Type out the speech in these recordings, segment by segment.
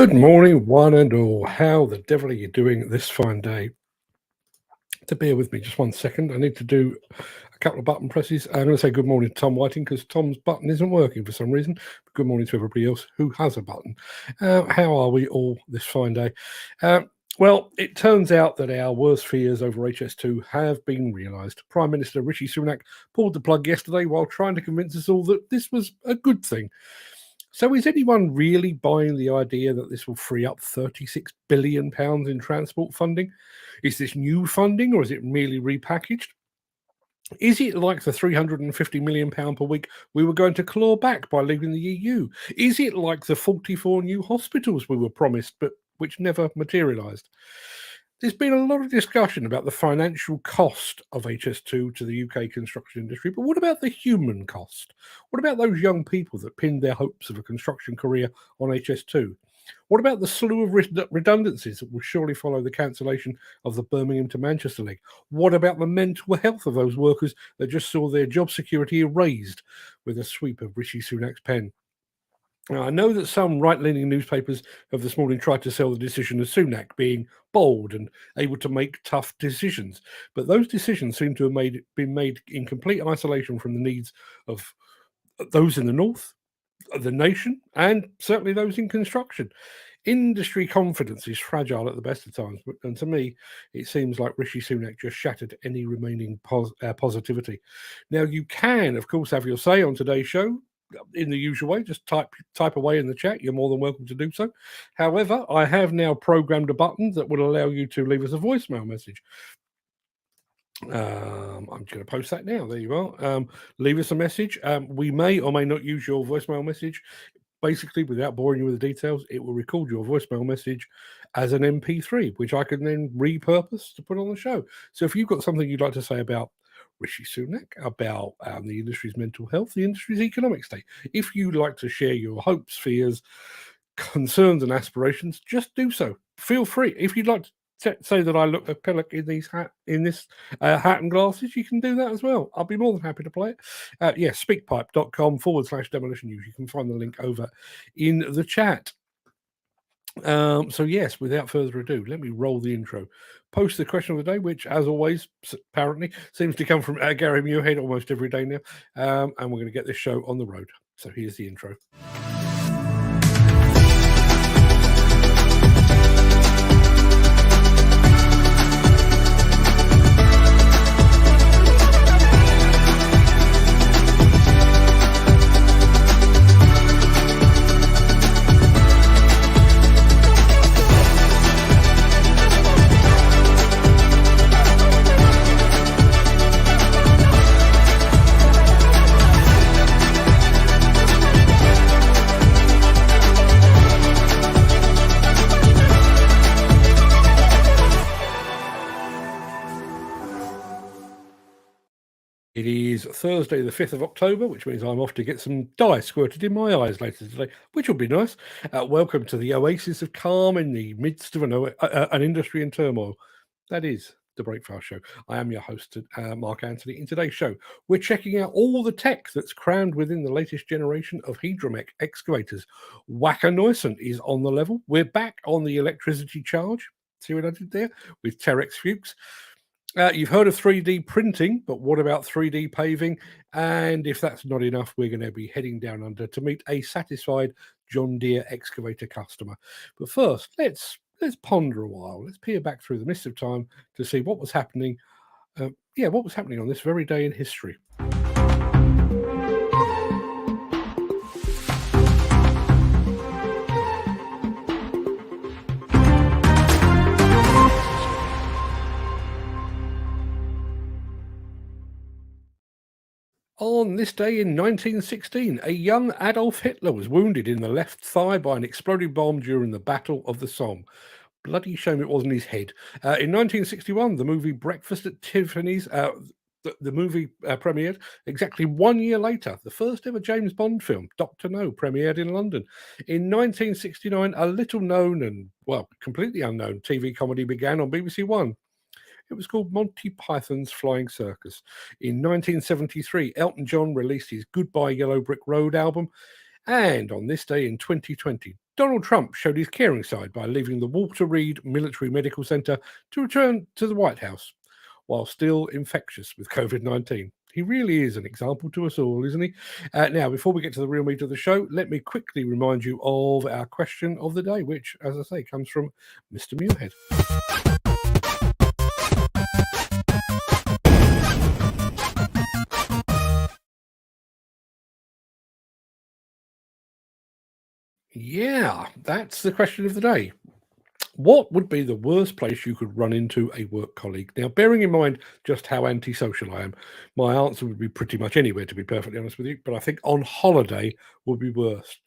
Good morning, one and all. How the devil are you doing this fine day? To bear with me just 1 second. I need to do a couple of button presses. I'm going to say good morning to Tom Whiting because Tom's button isn't working for some reason. But good morning to everybody else who has a button. How are we all this fine day? Well, it turns out that our worst fears over HS2 have been realised. Prime Minister Rishi Sunak pulled the plug yesterday while trying to convince us all that this was a good thing. So is anyone really buying the idea that this will free up £36 billion in transport funding? Is this new funding or is it merely repackaged? Is it like the £350 million per week we were going to claw back by leaving the EU? Is it like the 44 new hospitals we were promised but which never materialised? There's been a lot of discussion about the financial cost of HS2 to the UK construction industry, but what about the human cost? What about those young people that pinned their hopes of a construction career on HS2? What about the slew of redundancies that will surely follow the cancellation of the Birmingham to Manchester leg? What about the mental health of those workers that just saw their job security erased with a sweep of Rishi Sunak's pen? Now, I know that some right-leaning newspapers have this morning tried to sell the decision as Sunak being bold and able to make tough decisions, but those decisions seem to have been made in complete isolation from the needs of those in the north, the nation, and certainly those in construction. Industry confidence is fragile at the best of times, and to me, it seems like Rishi Sunak just shattered any remaining positivity. Now, you can, of course, have your say on today's show in the usual way. Just type away in the chat. You're more than welcome to do so. However, I have now programmed a button that will allow you to leave us a voicemail message. I'm just going to post that now. There you are. Leave us a message. We may or may not use your voicemail message. Basically, without boring you with the details, it will record your voicemail message as an MP3, which I can then repurpose to put on the show. So if you've got something you'd like to say about Rishi Sunak, about the industry's mental health, the industry's economic state, if you'd like to share your hopes, fears, concerns and aspirations, just do so. Feel free. If you'd like to say that I look a pillock in this hat and glasses, you can do that as well. I'll be more than happy to play it. Speakpipe.com/demolition news. You can find the link over in the chat. So yes, without further ado, let me roll the intro. Post the question of the day, which, as always, apparently seems to come from Gary Muirhead almost every day now. And we're going to get this show on the road. So here's the intro. It is Thursday, the 5th of October, which means I'm off to get some dye squirted in my eyes later today, which will be nice. Welcome to the oasis of calm in the midst of an industry in turmoil. That is the Breakfast Show. I am your host, Mark Anthony. In today's show, we're checking out all the tech that's crammed within the latest generation of Hidromek excavators. Wacker Neuson is on the level. We're back on the electricity charge. See what I did there? With Terex Fuchs. You've heard of 3D printing, but what about 3D paving? And if that's not enough, we're going to be heading down under to meet a satisfied John Deere excavator customer. But first, let's ponder a while. Let's peer back through the mist of time to see what was happening. What was happening on this very day in history. On this day in 1916, a young Adolf Hitler was wounded in the left thigh by an exploding bomb during the Battle of the Somme. Bloody shame it wasn't his head. In 1961, the movie Breakfast at Tiffany's, the movie premiered. Exactly 1 year later, the first ever James Bond film, Dr. No, premiered in London. In 1969, a little known and, completely unknown TV comedy began on BBC One. It was called Monty Python's Flying Circus. In 1973, Elton John released his Goodbye Yellow Brick Road album. And on this day in 2020, Donald Trump showed his caring side by leaving the Walter Reed Military Medical Center to return to the White House while still infectious with COVID-19. He really is an example to us all, isn't he? Now, before we get to the real meat of the show, let me quickly remind you of our question of the day, which, as I say, comes from Mr. Muirhead. Yeah, that's the question of the day. What would be the worst place you could run into a work colleague? Now, bearing in mind just how antisocial I am, my answer would be pretty much anywhere, to be perfectly honest with you. But I think on holiday would be worse.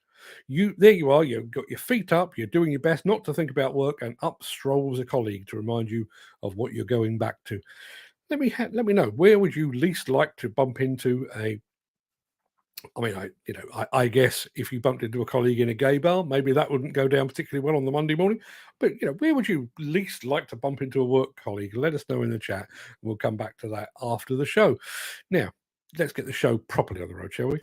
There you are, you've got your feet up, you're doing your best not to think about work, and up strolls a colleague to remind you of what you're going back to. Let me know, where would you least like to bump into I guess if you bumped into a colleague in a gay bar, maybe that wouldn't go down particularly well on the Monday morning. But, where would you least like to bump into a work colleague? Let us know in the chat. We'll come back to that after the show. Now, let's get the show properly on the road, shall we?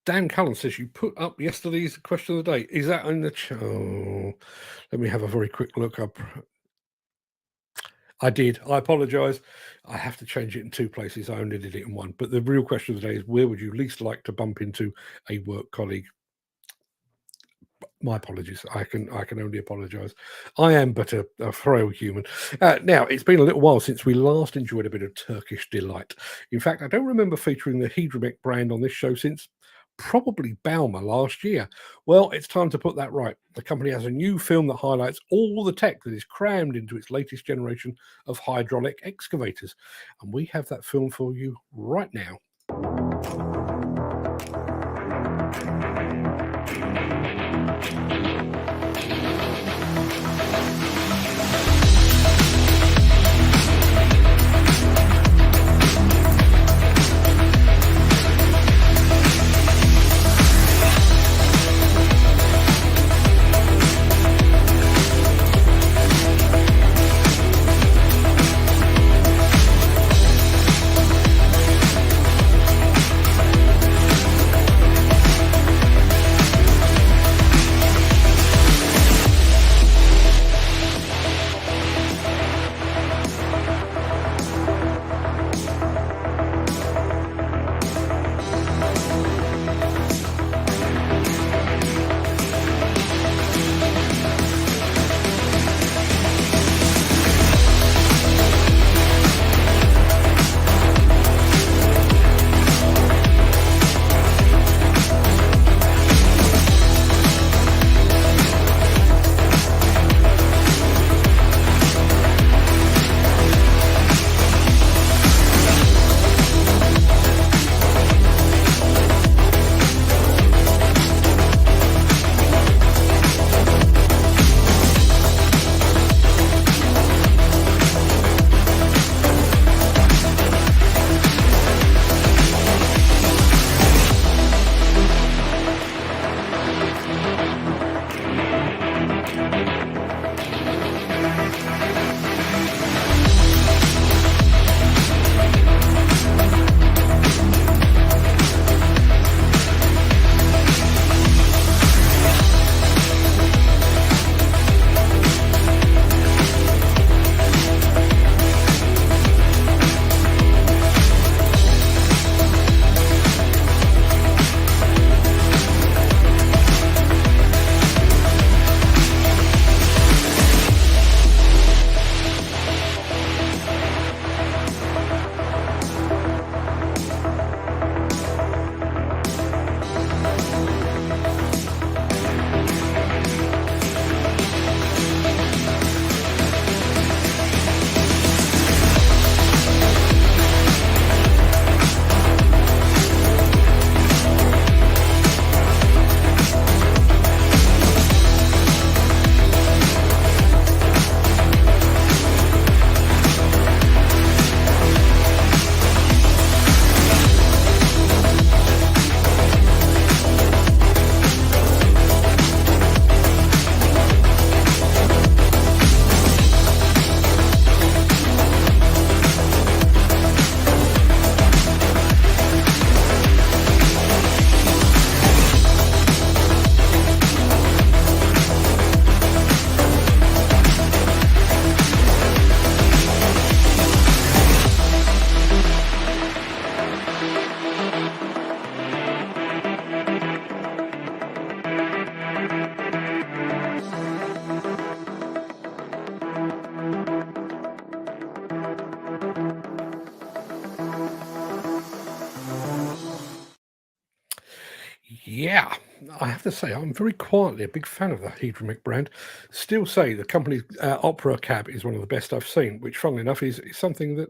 Dan Cullen says you put up yesterday's question of the day. Is that in the chat? Oh, let me have a very quick look up. I did. I apologise. I have to change it in two places. I only did it in one. But the real question of the day is, where would you least like to bump into a work colleague? My apologies. I can only apologise. I am but a frail human. Now, it's been a little while since we last enjoyed a bit of Turkish delight. In fact, I don't remember featuring the Hidromek brand on this show since probably Balmer last year. Well, it's time to put that right. The company has a new film that highlights all the tech that is crammed into its latest generation of hydraulic excavators. And we have that film for you right now. Yeah, I have to say, I'm very quietly a big fan of the Hidromek brand. Still say the company's Opera cab is one of the best I've seen, which, funnily enough, is something that,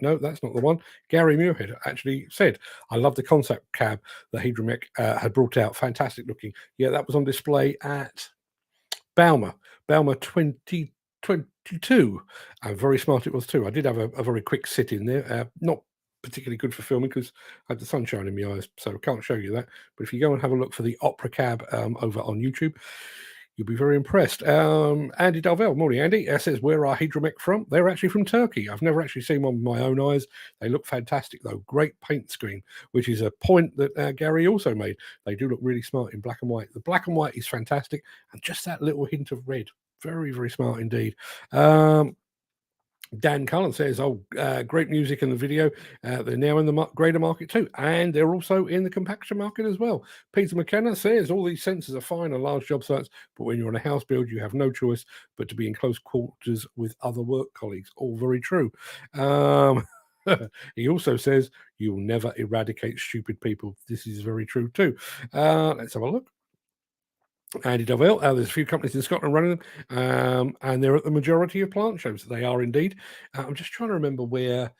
no, that's not the one. Gary Muirhead actually said, I love the concept cab that Hidromek had brought out. Fantastic looking. Yeah, that was on display at Bauma 2022. Very smart it was too. I did have a very quick sit in there. Not particularly good for filming because I had the sunshine in my eyes, so I can't show you that. But if you go and have a look for the Opera cab over on YouTube, you'll be very impressed. Andy Darvell, morning Andy, says, where are Hidromek from? They're actually from Turkey. I've never actually seen one with my own eyes. They look fantastic though. Great paint scheme, which is a point that Gary also made. They do look really smart in black and white. The black and white is fantastic, and just that little hint of red. Very, very smart indeed. Dan Cullen says, great music in the video. They're now in the grader market too, and they're also in the compaction market as well. Peter McKenna says, all these sensors are fine on large job sites, but when you're on a house build, you have no choice but to be in close quarters with other work colleagues. All very true. He also says, you'll never eradicate stupid people. This is very true too. Let's have a look. Andy Dovell, there's a few companies in Scotland running them, and they're at the majority of plant shows. They are indeed. I'm just trying to remember where.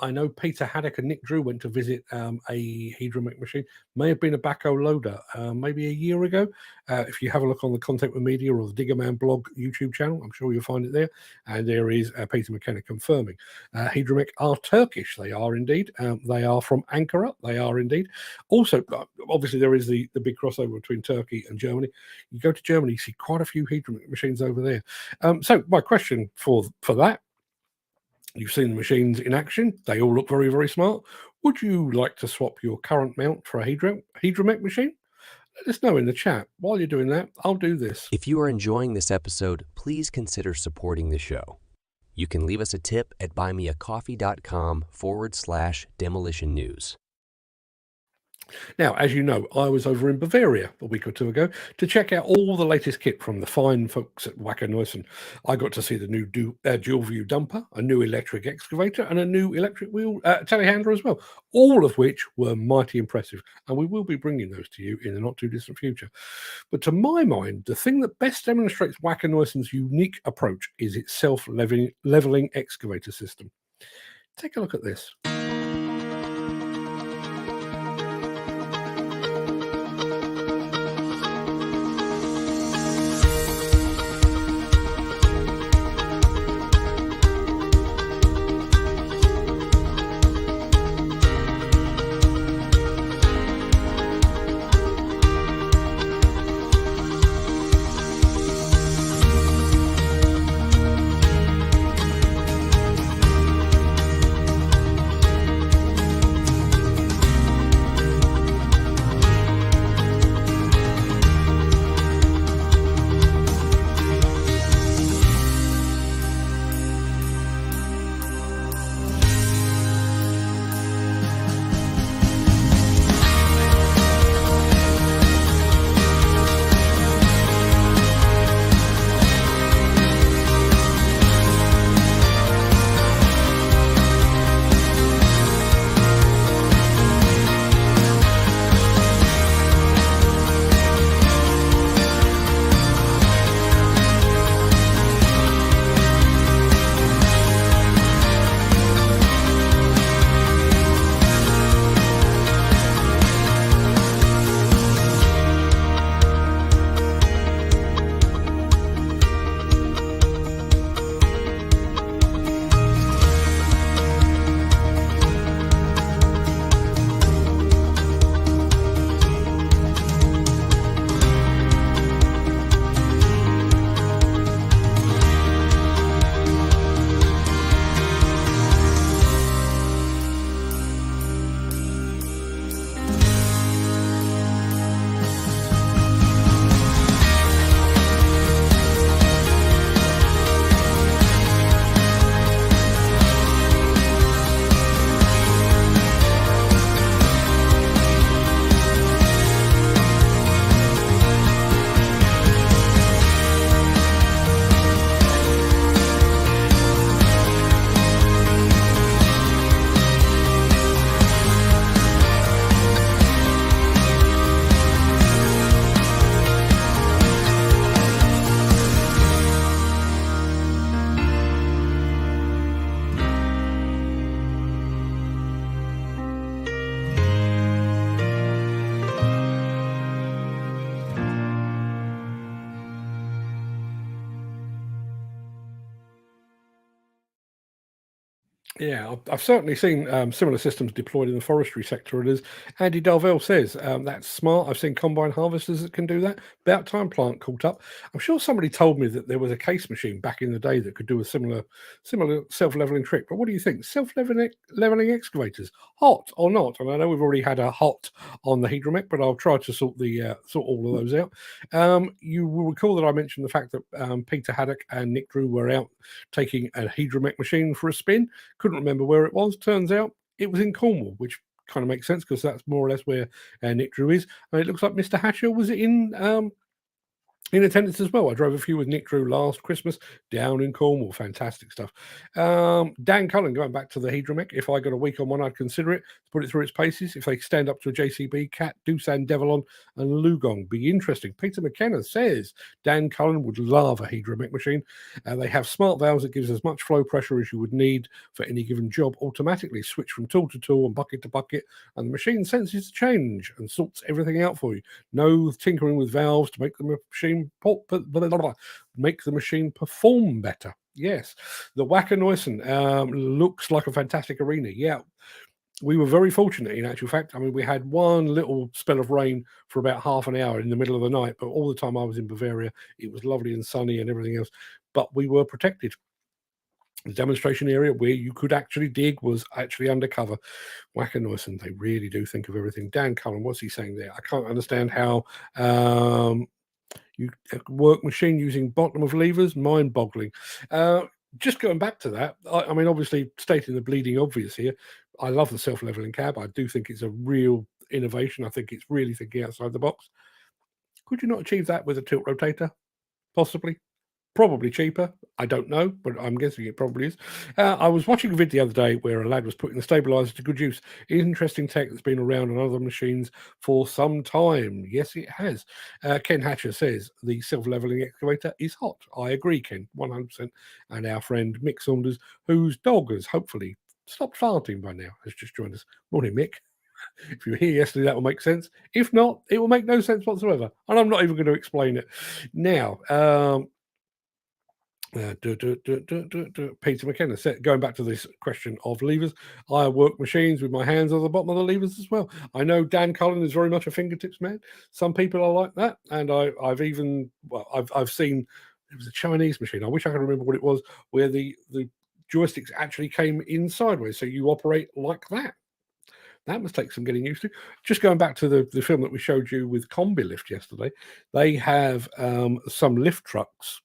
I know Peter Haddock and Nick Drew went to visit a Hidromek machine. May have been a backhoe loader, maybe a year ago. If you have a look on the Content with Media or the Diggerman blog YouTube channel, I'm sure you'll find it there. And there is Peter McKenna confirming. Hidromek are Turkish. They are indeed. They are from Ankara. They are indeed. Also, obviously, there is the big crossover between Turkey and Germany. You go to Germany, you see quite a few Hidromek machines over there. So my question for that, you've seen the machines in action. They all look very, very smart. Would you like to swap your current mount for a Hidromek machine? Let us know in the chat. While you're doing that, I'll do this. If you are enjoying this episode, please consider supporting the show. You can leave us a tip at buymeacoffee.com/demolition news. Now, as you know, I was over in Bavaria a week or two ago to check out all the latest kit from the fine folks at Wacker Neuson. I got to see the new dual view dumper, a new electric excavator, and a new electric wheel telehandler as well, all of which were mighty impressive. And we will be bringing those to you in the not too distant future. But to my mind, the thing that best demonstrates Wacker Neuson's unique approach is its self-leveling excavator system. Take a look at this. Yeah, I've certainly seen similar systems deployed in the forestry sector. And as Andy Darvell says, that's smart. I've seen combine harvesters that can do that. About time plant caught up. I'm sure somebody told me that there was a case machine back in the day that could do a similar self-leveling trick. But what do you think? Self-leveling excavators, hot or not? And I know we've already had a hot on the Hidromek, but I'll try to sort all of those out. You will recall that I mentioned the fact that Peter Haddock and Nick Drew were out taking a Hidromek machine for a spin. Couldn't remember where it was. Turns out it was in Cornwall, which kind of makes sense because that's more or less where Nick Drew is. And it looks like Mr. Hatcher was in attendance as well. I drove a few with Nick Drew last Christmas down in Cornwall. Fantastic stuff. Dan Cullen, going back to the Hidromek, if I got a week on one, I'd consider it to put it through its paces. If they stand up to a JCB, Cat, Doosan, Devon, and Lugong, be interesting. Peter McKenna says Dan Cullen would love a Hidromek machine. They have smart valves that gives as much flow pressure as you would need for any given job. Automatically switch from tool to tool and bucket to bucket, and the machine senses the change and sorts everything out for you. No tinkering with valves to make the machine make the machine perform better. Yes, the Wacker Neuson looks like a fantastic arena. Yeah, we were very fortunate in actual fact. I mean, we had one little spell of rain for about half an hour in the middle of the night, but all the time I was in Bavaria, it was lovely and sunny and everything else. But we were protected. The demonstration area where you could actually dig was actually undercover. Wacker Neuson, they really do think of everything. Dan Cullen, what's he saying there? I can't understand how you work machine using bottom of levers, mind-boggling. Just going back to that, I mean, obviously stating the bleeding obvious here, I love the self-leveling cab. I do think it's a real innovation. I think it's really thinking outside the box. Could you not achieve that with a tilt rotator? Possibly. Probably cheaper. I don't know, but I'm guessing it probably is. I was watching a vid the other day where a lad was putting the stabilizer to good use. Interesting tech that's been around on other machines for some time. Yes, it has. Ken Hatcher says the self-leveling excavator is hot. I agree, Ken, 100%. And our friend Mick Saunders, whose dog has hopefully stopped farting by now, has just joined us. Morning, Mick. If you were here yesterday, that will make sense. If not, it will make no sense whatsoever. And I'm not even going to explain it. Now, Peter McKenna said, going back to this question of levers, I work machines with my hands on the bottom of the levers as well. I know Dan Cullen is very much a fingertips man. Some people are like that, and I've seen, it was a Chinese machine, I wish I could remember what it was, where the joysticks actually came in sideways, so you operate like that. That must take some getting used to. Just going back to the film that we showed you with Combi Lift yesterday, they have some lift trucks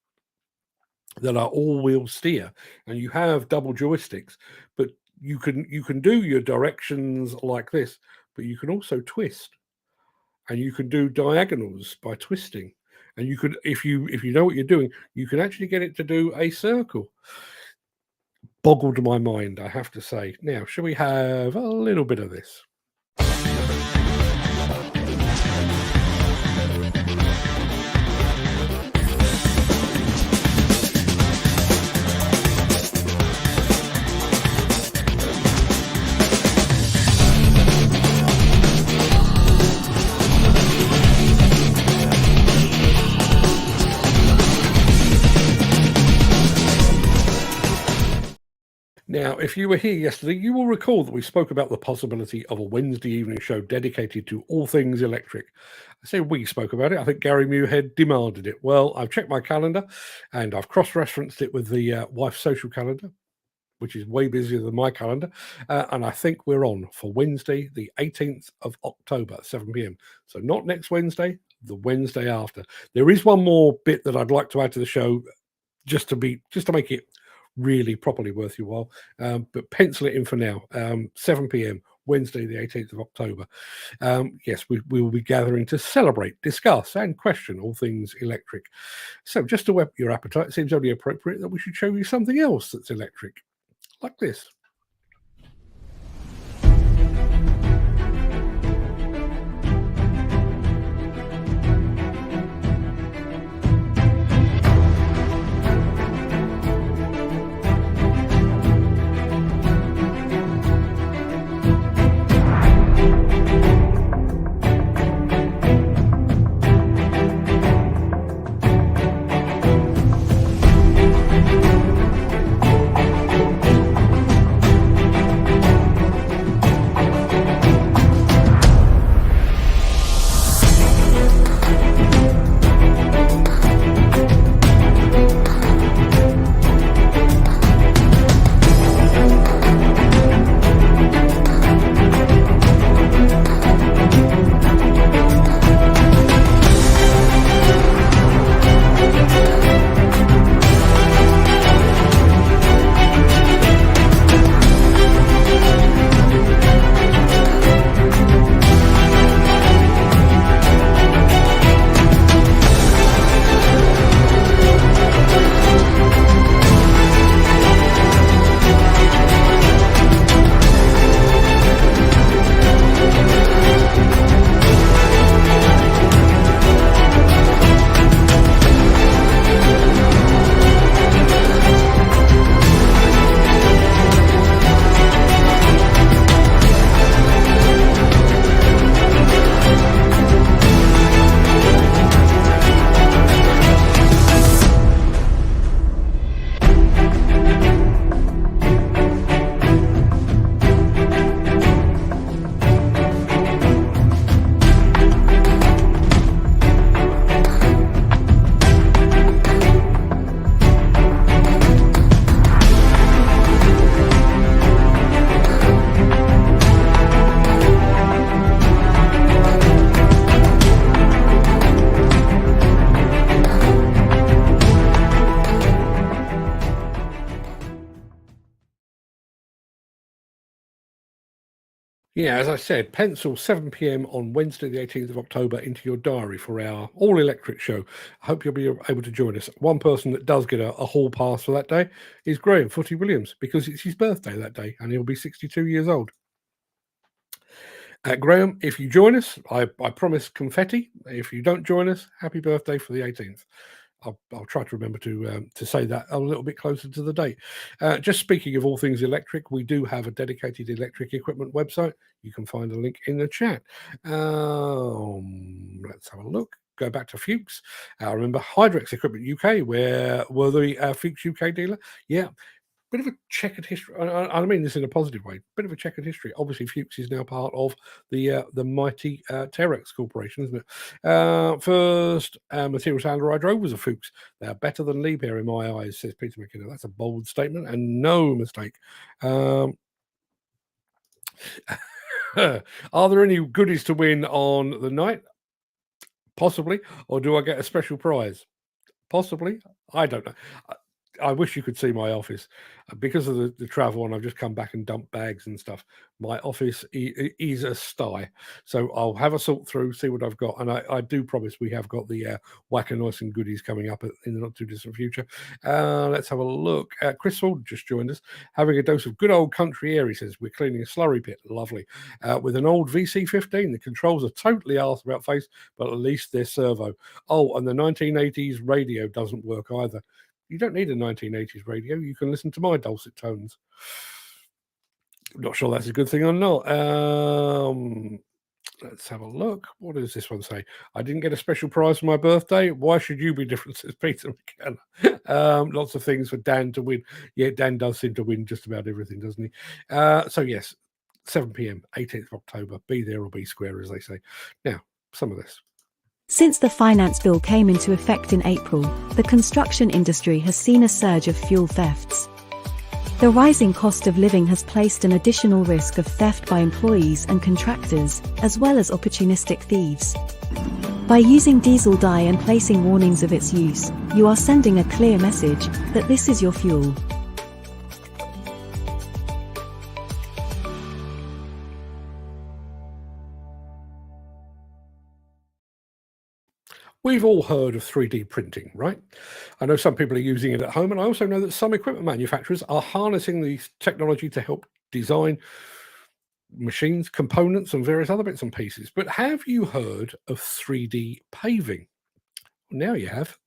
that are all-wheel steer, and you have double joysticks, but you can do your directions like this, but you can also twist, and you can do diagonals by twisting, and you could, if you know what you're doing, you can actually get it to do a circle. Boggled my mind, I have to say. Now, shall we have a little bit of this? Now, if you were here yesterday, you will recall that we spoke about the possibility of a Wednesday evening show dedicated to all things electric. I say we spoke about it. I think Gary Muirhead demanded it. Well, I've checked my calendar and I've cross-referenced it with the wife's social calendar, which is way busier than my calendar. And I think we're on for Wednesday, the 18th of October at 7 p.m. So not next Wednesday, the Wednesday after. There is one more bit that I'd like to add to the show just to make it really properly worth your while, but pencil it in for now. 7 p.m. Wednesday the 18th of October. Yes, we will be gathering to celebrate, discuss and question all things electric. So just to whet your appetite, it seems only appropriate that we should show you something else that's electric, like this. Yeah, as I said, pencil 7 p.m. on Wednesday, the 18th of October, into your diary for our all-electric show. I hope you'll be able to join us. One person that does get a hall pass for that day is Graham Footy Williams, because it's his birthday that day, and he'll be 62 years old. Graham, if you join us, I promise confetti. If you don't join us, happy birthday for the 18th. I'll try to remember to say that a little bit closer to the date. Just speaking of all things electric, we do have a dedicated electric equipment website. You can find a link in the chat. Let's have a look. Go back to Fuchs. Remember Hidromek Equipment UK, where were the Fuchs UK dealer? Yeah. Bit of a checkered history. I mean this in a positive way. Bit of a checkered history. Obviously, Fuchs is now part of the mighty Terex Corporation, isn't it? First materials handler I drove was a Fuchs. They are better than Liebherr in my eyes, says Peter McKenna. That's a bold statement and no mistake. Are there any goodies to win on the night? Possibly. Or do I get a special prize? Possibly. I don't know. I wish you could see my office. Because of the travel, and I've just come back and dumped bags and stuff. My office is a sty. So I'll have a sort through, see what I've got. And I do promise we have got the Wacker Neuson goodies coming up in the not too distant future. Let's have a look. Chris Ford just joined us. Having a dose of good old country air, he says. We're cleaning a slurry pit. Lovely. With an old VC15. The controls are totally arse about face, but at least they're servo. Oh, and the 1980s radio doesn't work either. You don't need a 1980s radio. You can listen to my dulcet tones. I'm not sure that's a good thing or not. Let's have a look. What does this one say? I didn't get a special prize for my birthday. Why should you be different, says Peter McKenna. Lots of things for Dan to win. Yeah, Dan does seem to win just about everything, doesn't he? So, yes, 7 p.m., 18th of October. Be there or be square, as they say. Now, some of this. Since the finance bill came into effect in April, the construction industry has seen a surge of fuel thefts. The rising cost of living has placed an additional risk of theft by employees and contractors, as well as opportunistic thieves. By using diesel dye and placing warnings of its use, you are sending a clear message that this is your fuel. We've all heard of 3D printing, right? I know some people are using it at home, and I also know that some equipment manufacturers are harnessing this technology to help design machines, components, and various other bits and pieces. But have you heard of 3D paving? Now you have.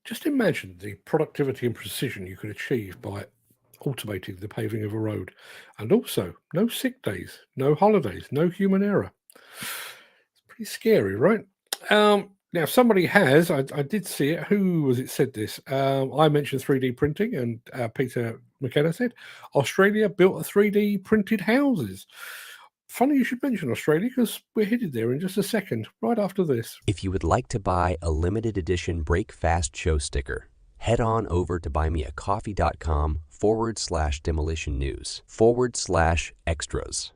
Just imagine the productivity and precision you could achieve by automating the paving of a road. And also, no sick days, no holidays, no human error. It's pretty scary, right? Now, somebody has, I did see it. Who was it said this? I mentioned 3D printing, and Peter McKenna said, Australia built a 3D printed houses. Funny you should mention Australia, because we're headed there in just a second, right after this. If you would like to buy a limited edition Break Fast show sticker, head on over to buymeacoffee.com/demolition news/extras.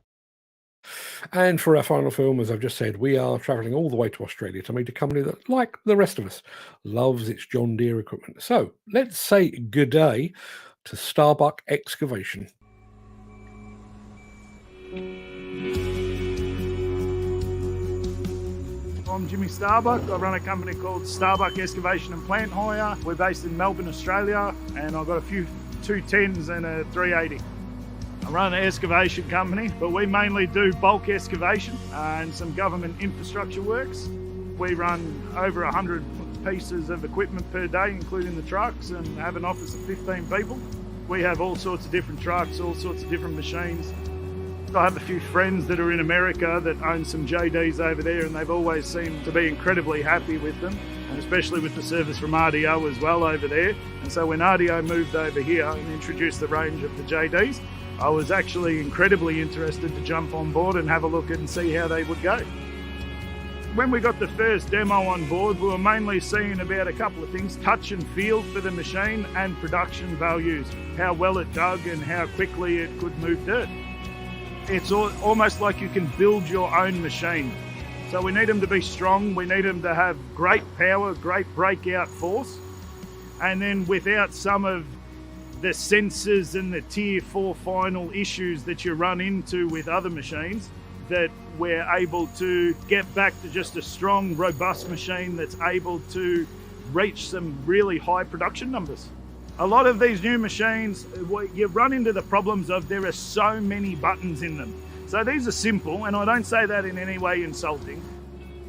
And for our final film, as I've just said, we are travelling all the way to Australia to meet a company that, like the rest of us, loves its John Deere equipment. So let's say good day to Starbuck Excavation. I'm Jimmy Starbuck. I run a company called Starbuck Excavation and Plant Hire. We're based in Melbourne, Australia, and I've got a few 210s and a 380. I run an excavation company, but we mainly do bulk excavation and some government infrastructure works. We run over 100 pieces of equipment per day, including the trucks, and have an office of 15 people. We have all sorts of different trucks, all sorts of different machines. I have a few friends that are in America that own some JDs over there, and they've always seemed to be incredibly happy with them, and especially with the service from RDO as well over there. And so when RDO moved over here and introduced the range of the JDs, I was actually incredibly interested to jump on board and have a look and see how they would go. When we got the first demo on board, we were mainly seeing about a couple of things: touch and feel for the machine and production values, how well it dug and how quickly it could move dirt. It's almost like you can build your own machine. So we need them to be strong, we need them to have great power, great breakout force, and then without some of the sensors and the tier 4 final issues that you run into with other machines, that we're able to get back to just a strong, robust machine that's able to reach some really high production numbers. A lot of these new machines, you run into the problems of there are so many buttons in them. So these are simple, and I don't say that in any way insulting.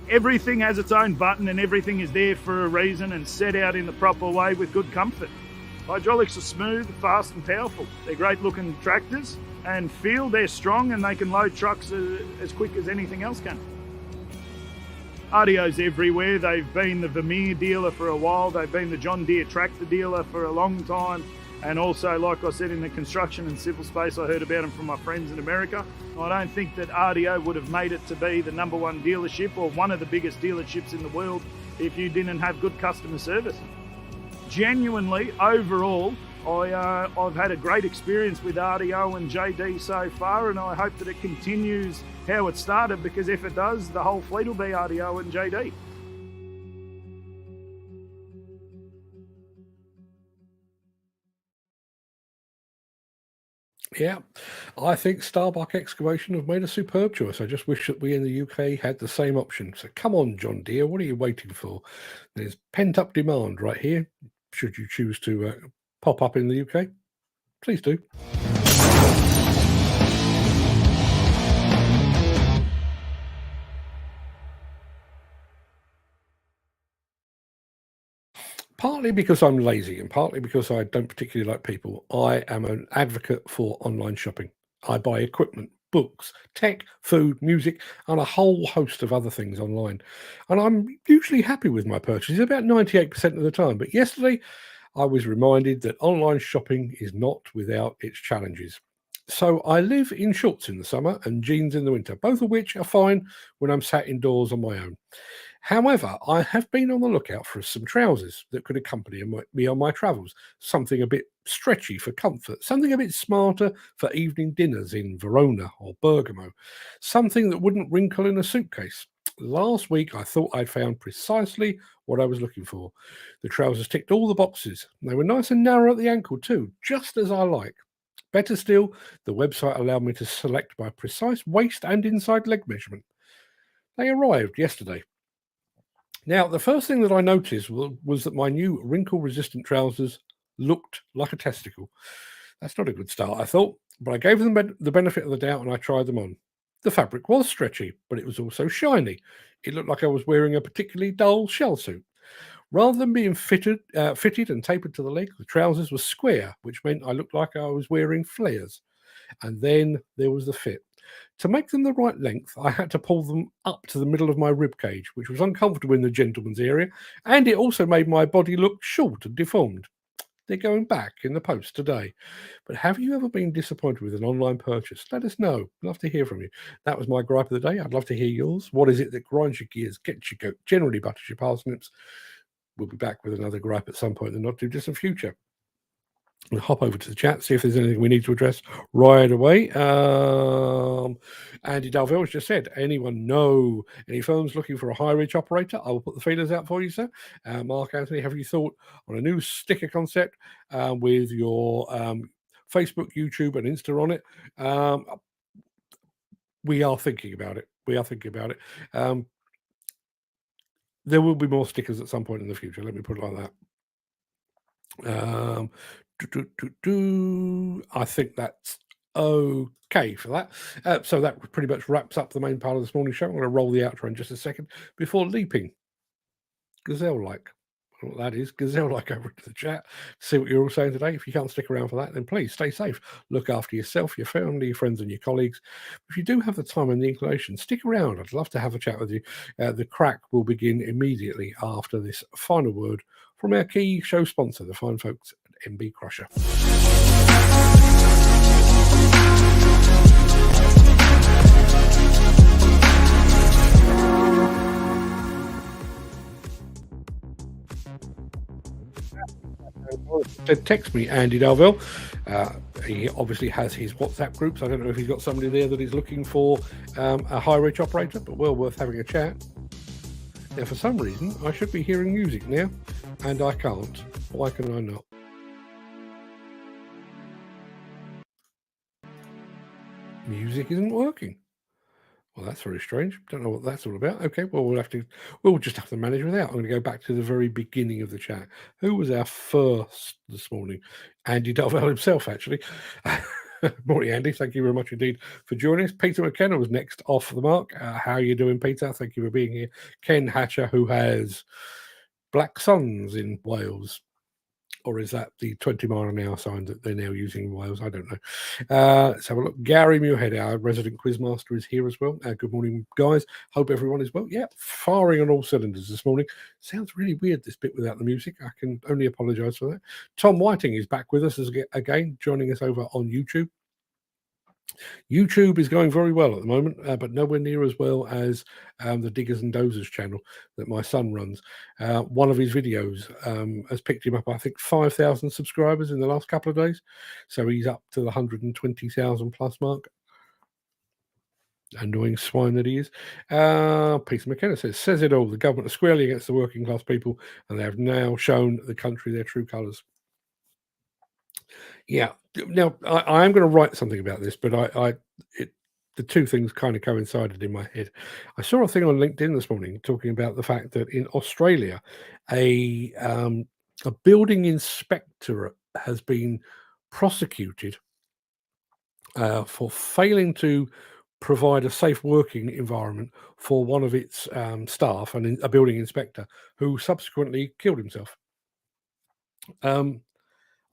Everything has its own button and everything is there for a reason and set out in the proper way with good comfort. Hydraulics are smooth, fast and powerful. They're great looking tractors, and feel they're strong and they can load trucks as quick as anything else can. RDO's everywhere. They've been the Vermeer dealer for a while. They've been the John Deere tractor dealer for a long time. And also, like I said, in the construction and civil space, I heard about them from my friends in America. I don't think that RDO would have made it to be the #1 dealership or one of the biggest dealerships in the world if you didn't have good customer service. Genuinely, overall, I've had a great experience with RDO and JD so far, and I hope that it continues how it started, because if it does, the whole fleet will be RDO and JD. Yeah, I think Starbuck Excavation have made a superb choice. I just wish that we in the UK had the same option. So come on, John Deere, what are you waiting for? There's pent-up demand right here, should you choose to pop up in the UK. Please do. Partly because I'm lazy and partly because I don't particularly like people, I am an advocate for online shopping. I buy equipment, books, tech, food, music, and a whole host of other things online. And I'm usually happy with my purchases about 98% of the time. But yesterday, I was reminded that online shopping is not without its challenges. So I live in shorts in the summer and jeans in the winter, both of which are fine when I'm sat indoors on my own. However, I have been on the lookout for some trousers that could accompany me on my travels. Something a bit stretchy for comfort, something a bit smarter for evening dinners in Verona or Bergamo, something that wouldn't wrinkle in a suitcase. Last week, I thought I'd found precisely what I was looking for. The trousers ticked all the boxes. They were nice and narrow at the ankle too, just as I like. Better still, the website allowed me to select my precise waist and inside leg measurement. They arrived yesterday. Now, the first thing that I noticed was that my new wrinkle-resistant trousers looked like a testicle. That's not a good start, I thought, but I gave them the benefit of the doubt and I tried them on. The fabric was stretchy, but it was also shiny. It looked like I was wearing a particularly dull shell suit. Rather than being fitted and tapered to the leg, the trousers were square, which meant I looked like I was wearing flares. And then there was the fit. To make them the right length, I had to pull them up to the middle of my rib cage, which was uncomfortable in the gentleman's area, and it also made my body look short and deformed. They're going back in the post today. But have you ever been disappointed with an online purchase? Let us know. I'd love to hear from you. That was my gripe of the day. I'd love to hear yours. What is it that grinds your gears, gets your goat, generally butters your parsnips? We'll be back with another gripe at some point in the not too distant future. And hop over to the chat, see if there's anything we need to address right away. Andy Dalville has just said, anyone know any firms looking for a high reach operator? I will put the feelers out for you, sir. Mark Anthony, have you thought on a new sticker concept with your Facebook, YouTube, and Insta on it? We are thinking about it. there will be more stickers at some point in the future. Let me put it like that. I think that's okay for that. So that pretty much wraps up the main part of this morning's show. I'm going to roll the outro in just a second before leaping gazelle-like. What that is, gazelle-like, over into the chat. See what you're all saying today. If you can't stick around for that, then please stay safe. Look after yourself, your family, your friends, and your colleagues. If you do have the time and the inclination, stick around. I'd love to have a chat with you. The Craic will begin immediately after this final word from our key show sponsor, the fine folks at MB Crusher. Text me, Andy Darvell. He obviously has his WhatsApp groups. I don't know if he's got somebody there that is looking for a high reach operator, but well worth having a chat. Now, for some reason, I should be hearing music now, and I can't. Why can I not? Music isn't working. Well, that's very strange. Don't know what that's all about. Okay, well, we'll just have to manage without. I'm going to go back to the very beginning of the chat. Who was our first this morning? Andy Darvell himself, actually. Morning, Andy. Thank you very much indeed for joining us. Peter McKenna was next off the mark. How are you doing, Peter? Thank you for being here. Ken Hatcher, who has black suns in Wales. Or is that the 20 mile an hour sign that they're now using in Wales? I don't know. Let's have a look. Gary Muirhead, our resident quizmaster, is here as well. Good morning, guys. Hope everyone is well. Yeah, firing on all cylinders this morning. Sounds really weird, this bit without the music. I can only apologise for that. Tom Whiting is back with us again, joining us over on YouTube. YouTube is going very well at the moment, but nowhere near as well as the Diggers and Dozers channel that my son runs. One of his videos has picked him up, I think, 5,000 subscribers in the last couple of days. So he's up to the 120,000 plus mark. Annoying swine that he is. Peter McKenna says it all. The government are squarely against the working class people, and they have now shown the country their true colours. Yeah. Now, I am going to write something about this, but the two things kind of coincided in my head. I saw a thing on LinkedIn this morning talking about the fact that in Australia, a building inspectorate has been prosecuted for failing to provide a safe working environment for one of its staff, and a building inspector, who subsequently killed himself.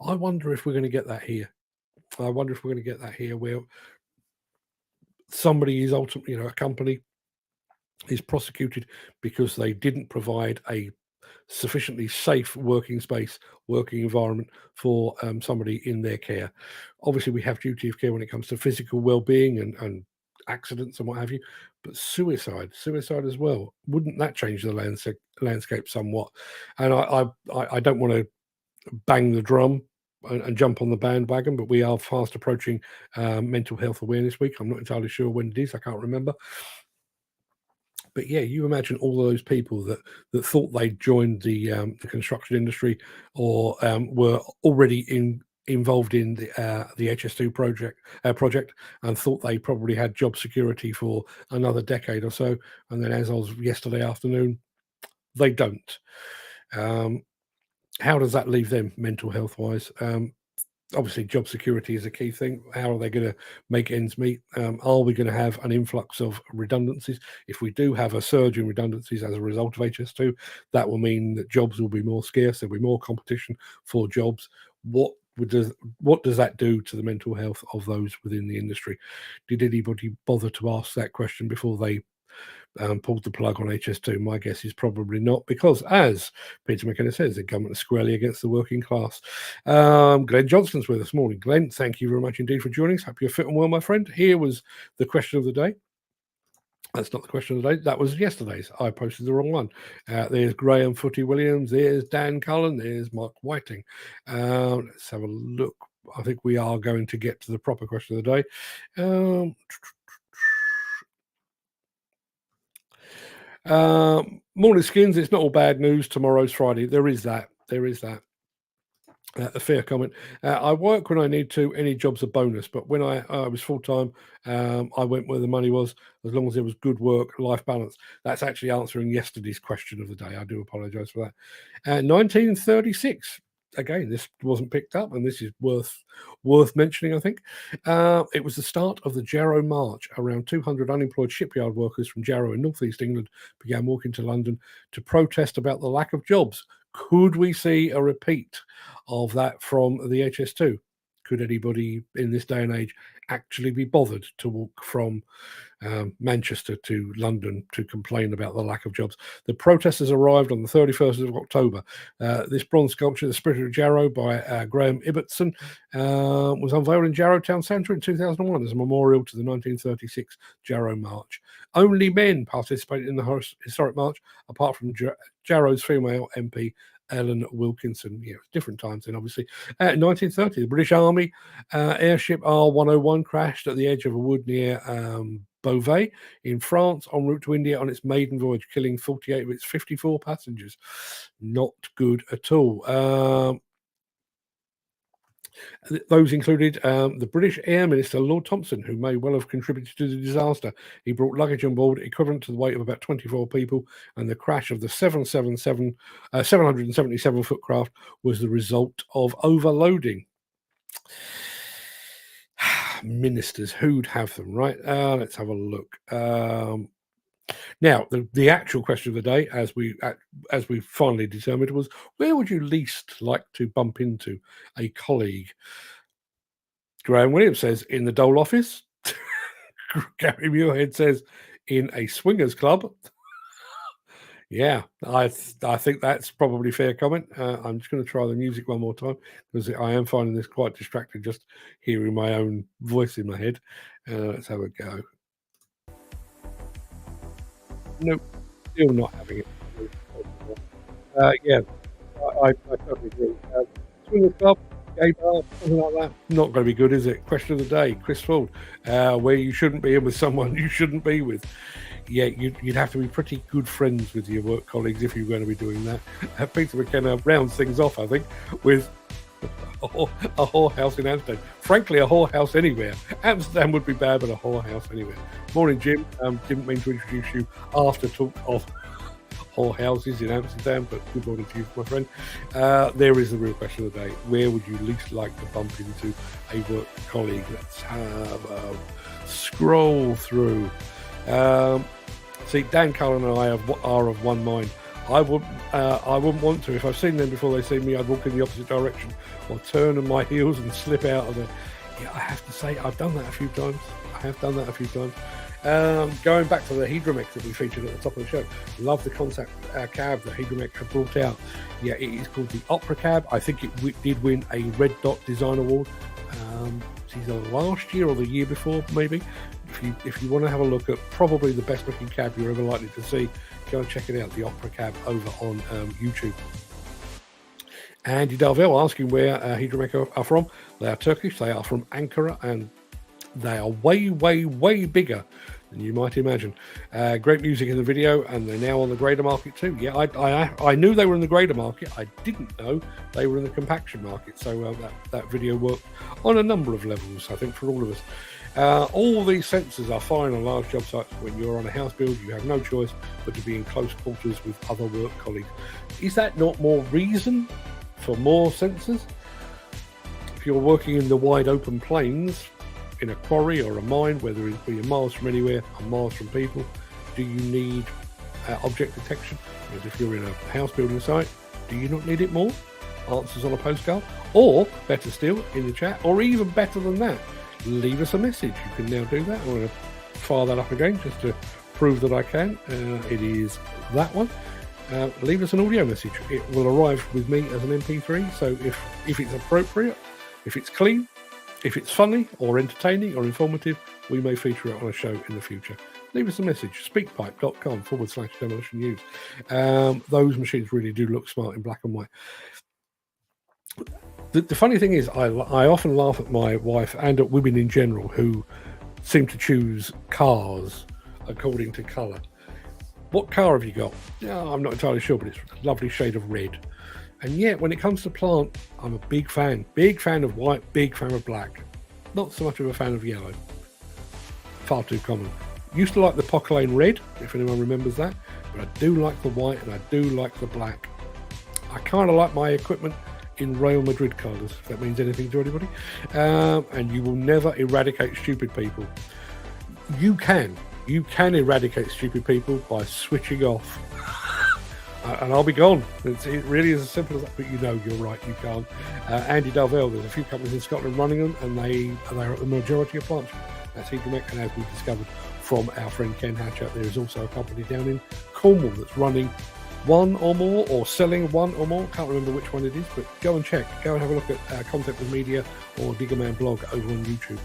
I wonder if we're going to get that here. I wonder if we're going to get that here, where somebody is ultimately, a company is prosecuted because they didn't provide a sufficiently safe working space, working environment for somebody in their care. Obviously, we have duty of care when it comes to physical well-being and accidents and what have you, but suicide as well. Wouldn't that change the landscape somewhat? And I don't want to bang the drum and jump on the bandwagon, but we are fast approaching Mental Health Awareness Week. I'm not entirely sure when it is. I can't remember. But yeah, you imagine all those people that thought they'd joined the construction industry, or were already involved in the HS2 project and thought they probably had job security for another decade or so, and then as of yesterday afternoon, they don't. How does that leave them mental health wise? Obviously, job security is a key thing. How are they going to make ends meet? Are we going to have an influx of redundancies? If we do have a surge in redundancies as a result of HS2, that will mean that jobs will be more scarce. There'll be more competition for jobs. What does that do to the mental health of those within the industry? Did anybody bother to ask that question before they pulled the plug on HS2? My guess is probably not, because, as Peter McKenna says, the government is squarely against the working class. Glenn Johnston's with us this morning. Glenn, thank you very much indeed for joining us. Hope you're fit and well, my friend. Here was the question of the day. That's not the question of the day. That was yesterday's. I posted the wrong one. There's Graham Footy Williams. There's Dan Cullen. There's Mark Whiting. Let's have a look. I think we are going to get to the proper question of the day. Morning, Skins. It's not all bad news. Tomorrow's Friday. There is that. A fair comment. I work when I need to. Any job's a bonus, but when I was full time, I went where the money was, as long as there was good work-life balance. That's actually answering yesterday's question of the day. I do apologise for that. 1936. Again, this wasn't picked up, and this is worth mentioning, I think. It was the start of the Jarrow March. Around 200 unemployed shipyard workers from Jarrow in northeast England began walking to London to protest about the lack of jobs. Could we see a repeat of that from the HS2? Could anybody in this day and age actually be bothered to walk from Manchester to London to complain about the lack of jobs? The protesters arrived on the 31st of October. This bronze sculpture, The Spirit of Jarrow by Graham Ibbotson, was unveiled in Jarrow Town Centre in 2001 as a memorial to the 1936 Jarrow March. Only men participated in the historic march, apart from Jarrow's female MP, Ellen Wilkinson. Yeah, different times then, obviously. 1930, the British Army airship R101 crashed at the edge of a wood near Beauvais in France en route to India on its maiden voyage, killing 48 of its 54 passengers. Not good at all. Those included the British Air Minister, Lord Thompson, who may well have contributed to the disaster. He brought luggage on board equivalent to the weight of about 24 people, and the crash of the 777-foot craft was the result of overloading. Ministers, who'd have them, right? Let's have a look. Now, the actual question of the day, as we finally determined, was where would you least like to bump into a colleague? Graham Williams says in the Dole office. Gary Muirhead says in a swingers club. Yeah, I think that's probably fair comment. I'm just going to try the music one more time because I am finding this quite distracting just hearing my own voice in my head. Let's have a go. Nope, still not having it. Yeah, I totally agree. Swingers club, gay bar, something like that. Not going to be good, is it? Question of the day, Chris Ford. Where you shouldn't be in with someone you shouldn't be with. Yeah, you'd have to be pretty good friends with your work colleagues if you're going to be doing that. Peter McKenna rounds things off, I think, with a whorehouse in Amsterdam. Frankly, a whorehouse anywhere. Amsterdam would be bad, but a whorehouse anywhere. Morning, Jim. Didn't mean to introduce you after talk of whorehouses in Amsterdam, but good morning to you, my friend. There is the real question of the day. Where would you least like to bump into a work colleague? Let's have a scroll through. See, Dan Cullen and I are of one mind. I wouldn't want to. If I've seen them before they see me, I'd walk in the opposite direction or turn on my heels and slip out of there. Yeah, I have to say, I've done that a few times. Going back to the Hidromek that we featured at the top of the show, love the concept cab that Hidromek have brought out. Yeah, it is called the Opera Cab. I think it did win a Red Dot Design Award. It's either last year or the year before, maybe. If you want to have a look at probably the best looking cab you're ever likely to see, go and check it out, the Opera Cab, over on YouTube. Andy Darvell asking where Hidromek are from. They are Turkish. They are from Ankara, and they are way, way, way bigger than you might imagine. Great music in the video, and they're now on the grader market too. Yeah, I knew they were in the grader market. I didn't know they were in the compaction market. So that video worked on a number of levels, I think, for all of us. All these sensors are fine on large job sites. When you're on a house build, you have no choice but to be in close quarters with other work colleagues. Is that not more reason for more sensors? If you're working in the wide open plains, in a quarry or a mine, whether you're miles from anywhere or miles from people, do you need object detection? Because if you're in a house building site, do you not need it more? Answers on a postcard, or better still, in the chat, or even better than that, leave us a message. You can now do that. I'm going to fire that up again just to prove that I can. It is that one. Leave us an audio message. It will arrive with me as an MP3. So if it's appropriate, if it's clean, if it's funny or entertaining or informative, we may feature it on a show in the future. Leave us a message. Speakpipe.com/demolition news. Those machines really do look smart in black and white. The funny thing is, I often laugh at my wife and at women in general who seem to choose cars according to colour. What car have you got? Yeah, I'm not entirely sure, but it's a lovely shade of red. And yet, when it comes to plant, I'm a big fan of white, big fan of black. Not so much of a fan of yellow. Far too common. Used to like the Pocolane red, if anyone remembers that, but I do like the white and I do like the black. I kind of like my equipment in Real Madrid colours, if that means anything to anybody. And you will never eradicate stupid people. You can eradicate stupid people by switching off. And I'll be gone. It really is as simple as that, but you're right, you can't. Andy Darvell, there's a few companies in Scotland running them, and they're at the majority of plants. That's Hidromek, and as we discovered from our friend Ken Hatch out there, is also a company down in Cornwall that's running one or more, or selling one or more. Can't remember which one it is, but go and check. Go and have a look at Concept with Media or Diggerman blog over on YouTube.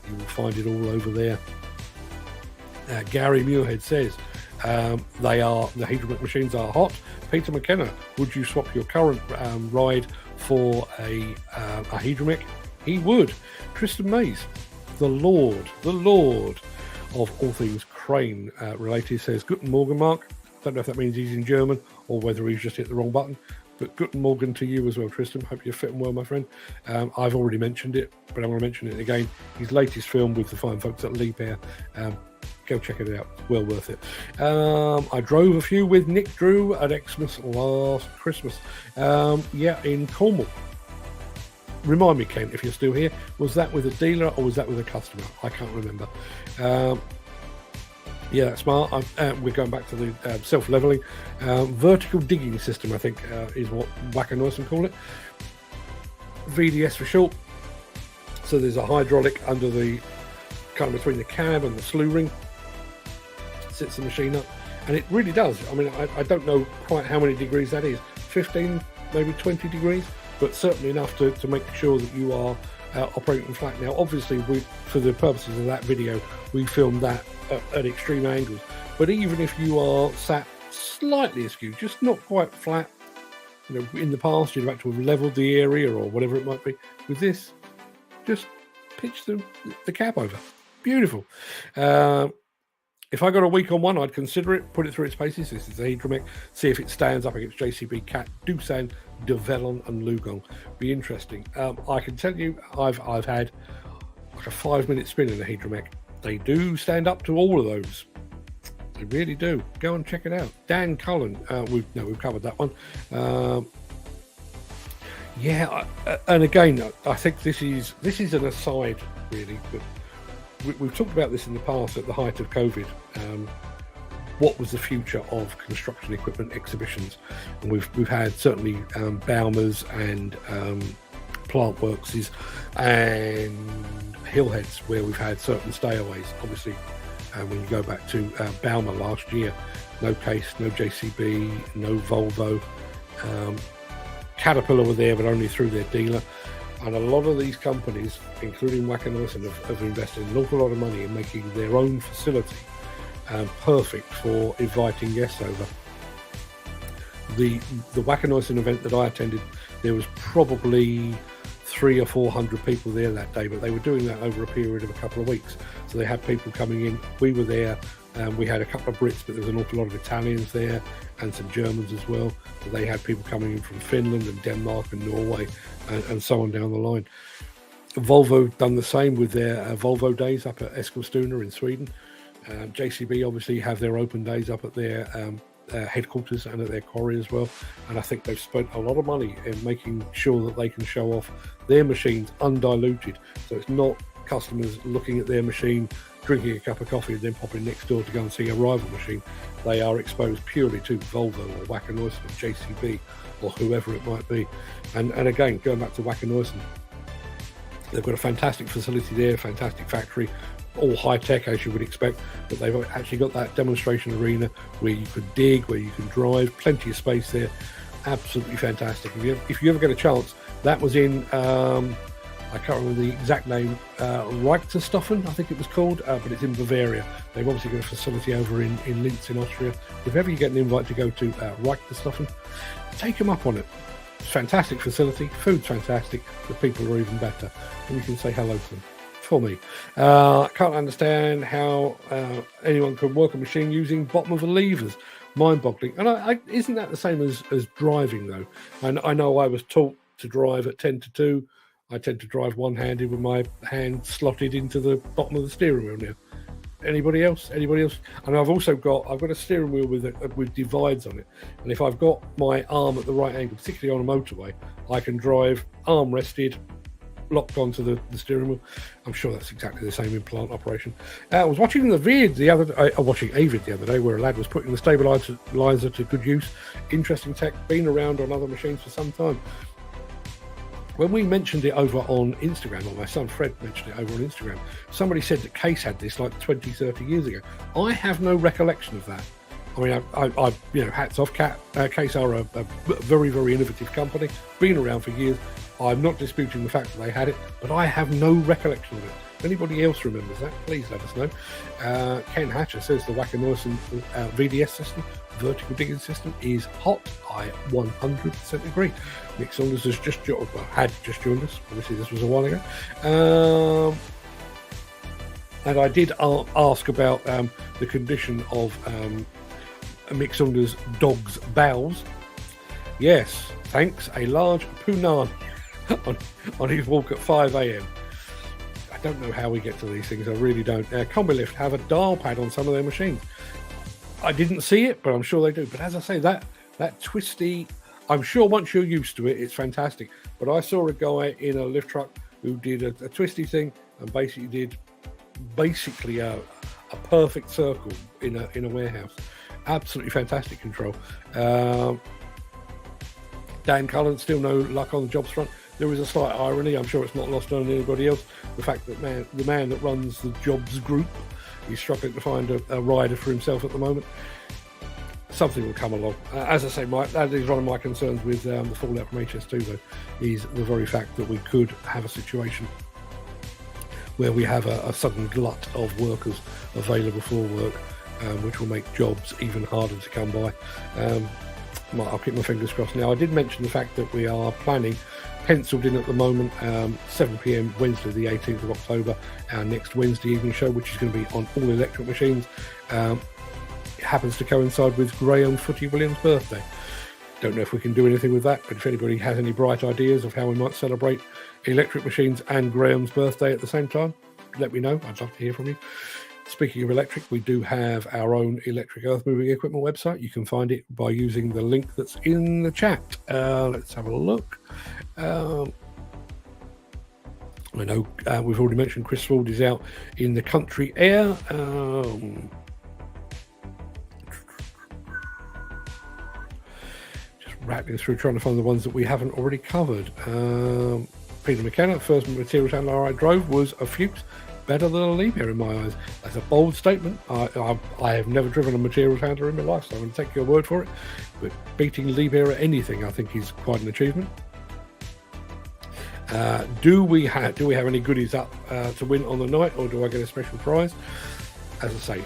You will find it all over there. Gary Muirhead says, the Hidromek machines are hot. Peter McKenna, would you swap your current ride for a Hidromek? He would. Tristan Mays, the Lord of all things crane related, says, Guten Morgen, Mark. Don't know if that means he's in German or whether he's just hit the wrong button. But Guten Morgen to you as well, Tristan. Hope you're fitting well, my friend. I've already mentioned it, but I'm going to mention it again. His latest film with the fine folks at Leap Air. Go check it out. Well worth it. I drove a few with Nick Drew at Xmas last Christmas. In Cornwall. Remind me, Ken, if you're still here, was that with a dealer or was that with a customer? I can't remember. That's smart. We're going back to the self-leveling. Vertical digging system, I think, is what Wacker Neuson call it. VDS for short. So there's a hydraulic under the, kind of between the cab and the slew ring. Sits the machine up. And it really does. I mean, I don't know quite how many degrees that is. 15, maybe 20 degrees. But certainly enough to make sure that you are operating flat. Now, obviously, for the purposes of that video, we filmed that at extreme angles. But even if you are sat slightly askew, just not quite flat, in the past you'd have had to have leveled the area or whatever it might be. With this, just pitch the cab over. Beautiful. If I got a week on one, I'd consider it, put it through its paces. This is a Hidromek. See if it stands up against JCB, Cat, Doosan, De Vellon and Lugong. Be interesting. I can tell you, I've had like a 5-minute spin in a Hidromek. They do stand up to all of those. They really do. Go and check it out. Dan Cullen, we've covered that one. And again, I think this is an aside, really, but we've talked about this in the past at the height of COVID. What was the future of construction equipment exhibitions? And we've had certainly Baumers and Plant Workses and Hillheads where we've had certain stayaways. Obviously, when you go back to Baumer last year, no Case, no JCB, no Volvo. Caterpillar were there, but only through their dealer. And a lot of these companies, including Wacker Neuson, have invested an awful lot of money in making their own facility perfect for inviting guests over. The Wacker Neuson event that I attended, there was probably 300 or 400 people there that day, but they were doing that over a period of a couple of weeks. So they had people coming in. We were there. We had a couple of Brits, but there was an awful lot of Italians there and some Germans as well. So they had people coming in from Finland and Denmark and Norway and so on down the line. Volvo done the same with their Volvo days up at Eskilstuna in Sweden. JCB obviously have their open days up at their headquarters and at their quarry as well. And I think they've spent a lot of money in making sure that they can show off their machines undiluted. So it's not customers looking at their machine, drinking a cup of coffee and then popping next door to go and see a rival machine. They are exposed purely to Volvo or Wacker Neuson or JCB or whoever it might be. And again, going back to Wacker Neuson, they've got a fantastic facility there, fantastic factory, all high-tech as you would expect, but they've actually got that demonstration arena where you can dig, where you can drive, plenty of space there. Absolutely fantastic. If you ever get a chance, that was in I can't remember the exact name, Reichterstoffen, I think it was called, but it's in Bavaria. They've obviously got a facility over in Linz in Austria. If ever you get an invite to go to Reichterstoffen, take them up on it. It's a fantastic facility, food's fantastic, the people are even better, and you can say hello to them. For me. I can't understand how anyone could work a machine using bottom of the levers. mind-boggling. And isn't that the same as driving, though? And I know I was taught to drive at 10 to 2. I tend to drive one-handed with my hand slotted into the bottom of the steering wheel now. Anybody else? And I've got a steering wheel with divides on it. And if I've got my arm at the right angle, particularly on a motorway, I can drive arm rested, locked onto the steering wheel. I'm sure that's exactly the same in plant operation. I was watching a vid the other day where a lad was putting the stabilizer to good use. Interesting tech, been around on other machines for some time. When we mentioned it over on Instagram, or my son Fred mentioned it over on Instagram, somebody said that Case had this like 20, 30 years ago. I have no recollection of that. I mean, I hats off. Case are a very, very innovative company, been around for years. I'm not disputing the fact that they had it, but I have no recollection of it. If anybody else remembers that, please let us know. Ken Hatcher says the Wacker Neuson VDS system, vertical digging system, is hot. I 100% agree. Nick Saunders had just joined us. Obviously, this was a while ago. And I did ask about the condition of Mick Saunders' dog's bowels. Yes, thanks. A large punani on his walk at 5 a.m. I don't know how we get to these things. I really don't. Combi-Lift have a dial pad on some of their machines. I didn't see it, but I'm sure they do. But as I say, that twisty, I'm sure once you're used to it, it's fantastic. But I saw a guy in a lift truck who did a twisty thing and basically did a perfect circle in a warehouse. Absolutely fantastic control. Dan Cullen, still no luck on the jobs front. There is a slight irony, I'm sure it's not lost on anybody else, the fact that the man that runs the jobs group is struggling to find a rider for himself at the moment. Something will come along. As I say, that is one of my concerns with the fallout from HS2, though, is the very fact that we could have a situation where we have a sudden glut of workers available for work, which will make jobs even harder to come by. I'll keep my fingers crossed. Now, I did mention the fact that we are planning, penciled in at the moment, 7 p.m. Wednesday the 18th of October, our next Wednesday evening show, which is going to be on all electric machines. It happens to coincide with Graham Footy Williams' birthday. Don't know if we can do anything with that, but if anybody has any bright ideas of how we might celebrate electric machines and Graham's birthday at the same time, let me know. I'd love to hear from you. Speaking of electric, we do have our own electric earth moving equipment website. You can find it by using the link that's in the chat. Let's have a look. I know we've already mentioned Chris Ford is out in the country air. Just rattling through trying to find the ones that we haven't already covered. Peter McKenna, first materials handler I drove was a Fuchs. Better than a Liebherr in my eyes. That's a bold statement. I have never driven a materials handler in my life, so I'm going to take your word for it. But beating Liebherr at anything, I think, is quite an achievement. Do we have any goodies up to win on the night, or do I get a special prize? As I say,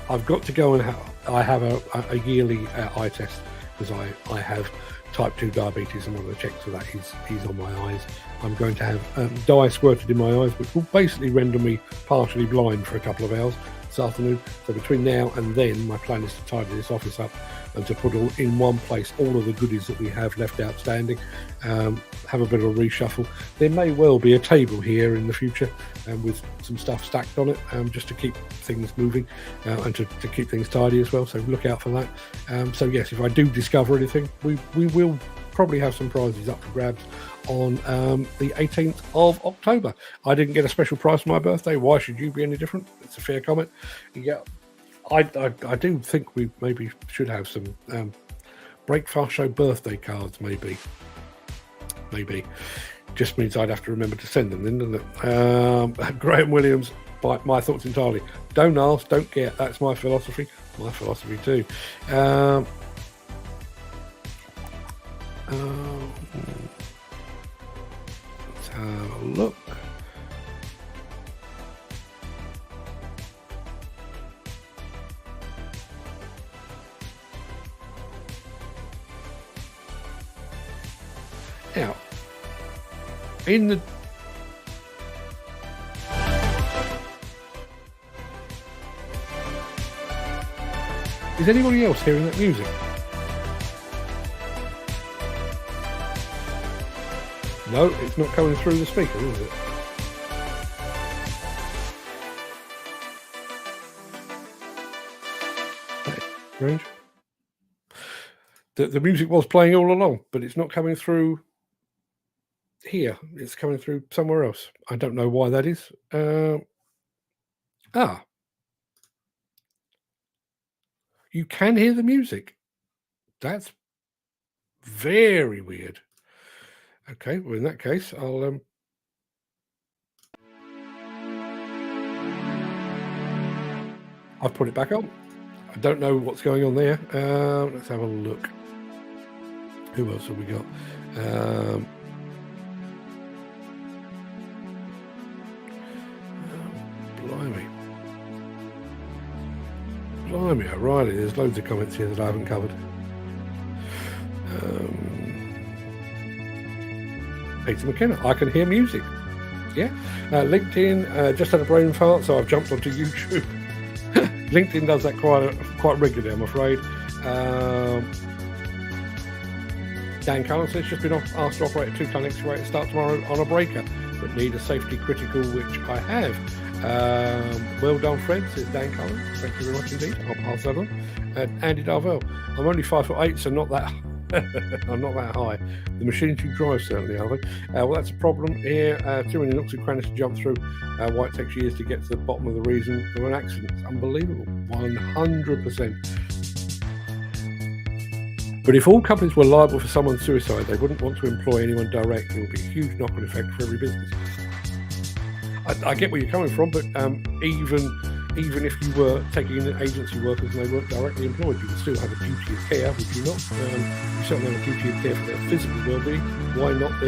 I've got to go and I have a yearly eye test because I have type 2 diabetes, and one of the checks for that is on my eyes. I'm going to have dye squirted in my eyes, which will basically render me partially blind for a couple of hours this afternoon. So between now and then, my plan is to tidy this office up and to put all in one place all of the goodies that we have left outstanding, have a bit of a reshuffle. There may well be a table here in the future with some stuff stacked on it, just to keep things moving and to keep things tidy as well, so look out for that. So yes, if I do discover anything, we will probably have some prizes up for grabs on the 18th of October. I didn't get a special prize for my birthday. Why should you be any different? It's a fair comment. Yeah, I do think we maybe should have some Breakfast Show birthday cards, maybe. Just means I'd have to remember to send them then, doesn't it? Graham Williams, my thoughts entirely. Don't ask, don't get. That's my philosophy. My philosophy too. Let's have a look. Now, in the Is anybody else hearing that music? No, it's not coming through the speaker, is it? Strange. The music was playing all along, but it's not coming through here. It's coming through somewhere else. I don't know why that is. You can hear the music. That's very weird. Okay, well, in that case, I'll put it back on. I don't know what's going on there. Let's have a look. Who else have we got? Blimey. Blimey, O'Reilly. There's loads of comments here that I haven't covered. Peter McKenna. I can hear music. Yeah. LinkedIn. Just had a brain fart, so I've jumped onto YouTube. LinkedIn does that quite regularly, I'm afraid. Dan Cullen says, just been asked to operate a 2-ton excavator, start tomorrow on a breaker, but need a safety critical, which I have. Well done, Fred, says Dan Cullen. Thank you very much indeed. I'll pass that on. Andy Darvell. I'm only 5'8", so not that I'm not that high. The machines you drive certainly are they? Well, that's a problem here. Too many nooks and crannies to jump through. Why it takes years to get to the bottom of the reason for an accident. It's unbelievable. 100%. But if all companies were liable for someone's suicide, they wouldn't want to employ anyone direct. There would be a huge knock-on effect for every business. I get where you're coming from, but even if you were taking in agency workers and they weren't directly employed, you would still have a duty of care, would you not? You certainly have a duty of care for their physical well-being. Why not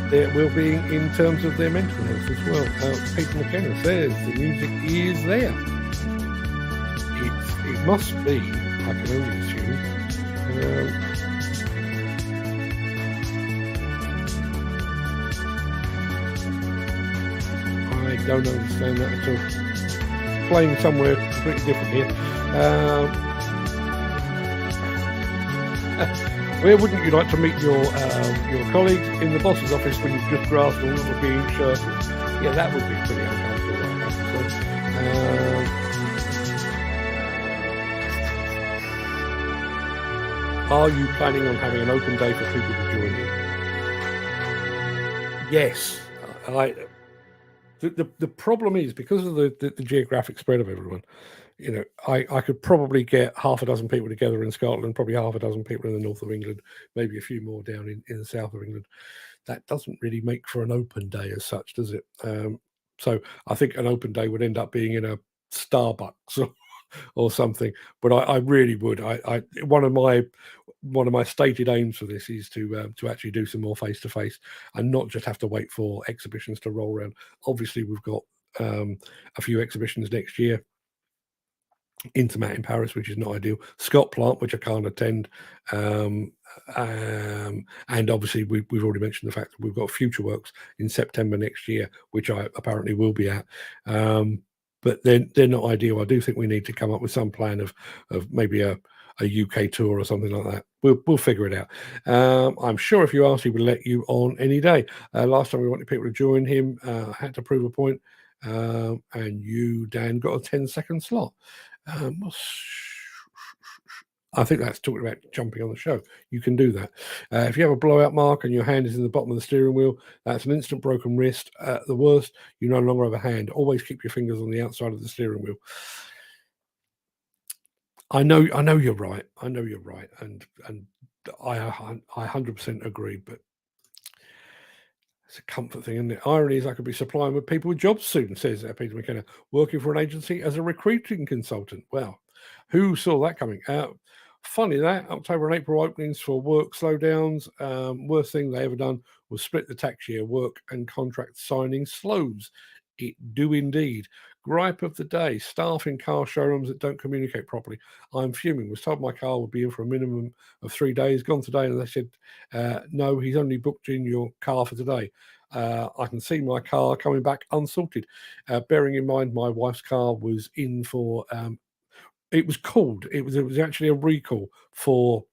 their well-being in terms of their mental health as well? Peter McKenna says the music is there. It must be, I can only assume. I don't understand that at all. Playing somewhere pretty different here. Where wouldn't you like to meet your colleagues? In the boss's office when you've just grasped all of the being circles? Yeah, that would be pretty uncomfortable. Are you planning on having an open day for people to join you? Yes. The problem is, because of the geographic spread of everyone, you know, I could probably get half a dozen people together in Scotland, probably half a dozen people in the north of England, maybe a few more down in the south of England. That doesn't really make for an open day as such, does it? So I think an open day would end up being in a Starbucks or something. But I really would. One of my stated aims for this is to actually do some more face-to-face and not just have to wait for exhibitions to roll around. Obviously, we've got a few exhibitions next year. Intermat in Paris, which is not ideal. Scott Plant, which I can't attend. And obviously, we've already mentioned the fact that we've got Future Works in September next year, which I apparently will be at. But they're not ideal. I do think we need to come up with some plan of maybe a UK tour or something like that. We'll figure it out. I'm sure if you asked, he would let you on any day. Last time we wanted people to join him, had to prove a point, and you, Dan, got a 10-second slot. I think that's talking about jumping on the show. You can do that. If you have a blowout mark and your hand is in the bottom of the steering wheel, that's an instant broken wrist. At the worst, you no longer have a hand. Always keep your fingers on the outside of the steering wheel. I know you're right. I know you're right, and I 100% agree. But it's a comfort thing, isn't it? Irony is I could be supplying with people with jobs soon, says Peter McKenna, working for an agency as a recruiting consultant. Well, who saw that coming? Funny that, October and April openings for work slowdowns. Worst thing they ever done was split the tax year. Work and contract signing slows. It do indeed. Gripe of the day, staff in car showrooms that don't communicate properly. I'm fuming. Was told my car would be in for a minimum of 3 days. Gone today and they said, no, he's only booked in your car for today. I can see my car coming back unsorted. Bearing in mind my wife's car was in for it was called. It was actually a recall for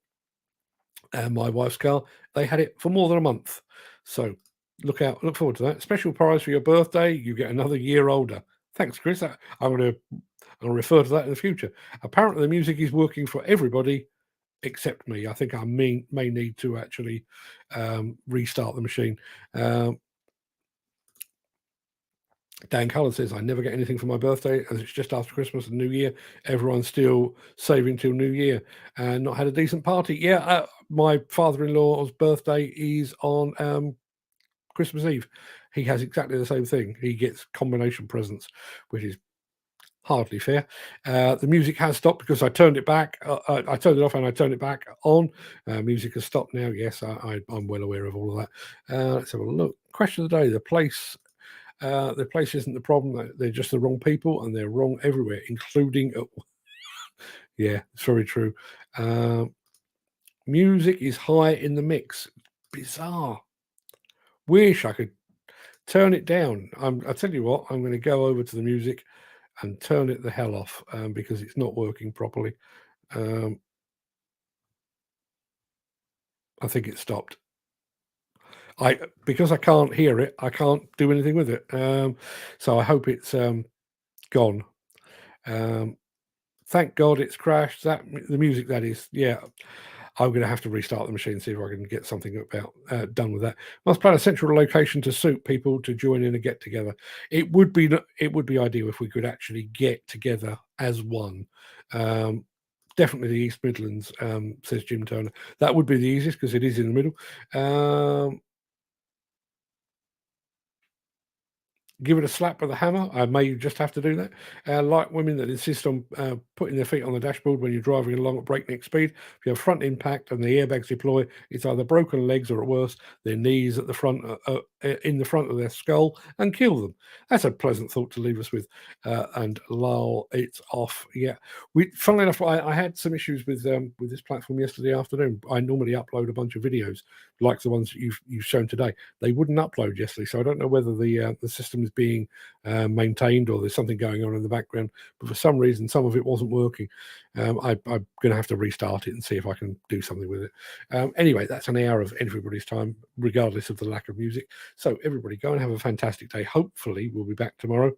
my wife's car. They had it for more than a month. So look forward to that. Special prize for your birthday. You get another year older. Thanks, Chris. I'm going to refer to that in the future. Apparently, the music is working for everybody except me. I think I may need to actually restart the machine. Dan Cullen says, I never get anything for my birthday as it's just after Christmas and New Year. Everyone's still saving till New Year and not had a decent party. Yeah, my father-in-law's birthday is on Christmas Eve. He has exactly the same thing. He gets combination presents, which is hardly fair. The music has stopped because I turned it back. I turned it off and I turned it back on. Music has stopped now. Yes, I'm well aware of all of that. Let's have a look. Question of the day. The place isn't the problem. They're just the wrong people, and they're wrong everywhere, including yeah, it's very true. Music is high in the mix. Bizarre. Wish I could turn it down. I tell you what, I'm going to go over to the music and turn it the hell off because it's not working properly. I think it stopped. Because I can't hear it, I can't do anything with it. So I hope it's gone. Thank God it's crashed. The music, that is. Yeah, I'm going to have to restart the machine, see if I can get something done with that. Must plan a central location to suit people to join in and get together. It would be ideal if we could actually get together as one. Definitely the East Midlands, says Jim Turner. That would be the easiest because it is in the middle. Give it a slap with a hammer. I may just have to do that. Like women that insist on putting their feet on the dashboard when you're driving along at breakneck speed. If you have front impact and the airbags deploy, it's either broken legs or, at worst, their knees at the front, in the front of their skull, and kill them. That's a pleasant thought to leave us with. And lol, it's off. Yeah. Funnily enough, I had some issues with this platform yesterday afternoon. I normally upload a bunch of videos like the ones that you've shown today. They wouldn't upload yesterday, so I don't know whether the system is being maintained or there's something going on in the background, but for some reason some of it wasn't working. I'm going to have to restart it and see if I can do something with it. Anyway, that's an hour of everybody's time regardless of the lack of music. So everybody, go and have a fantastic day. Hopefully we'll be back tomorrow.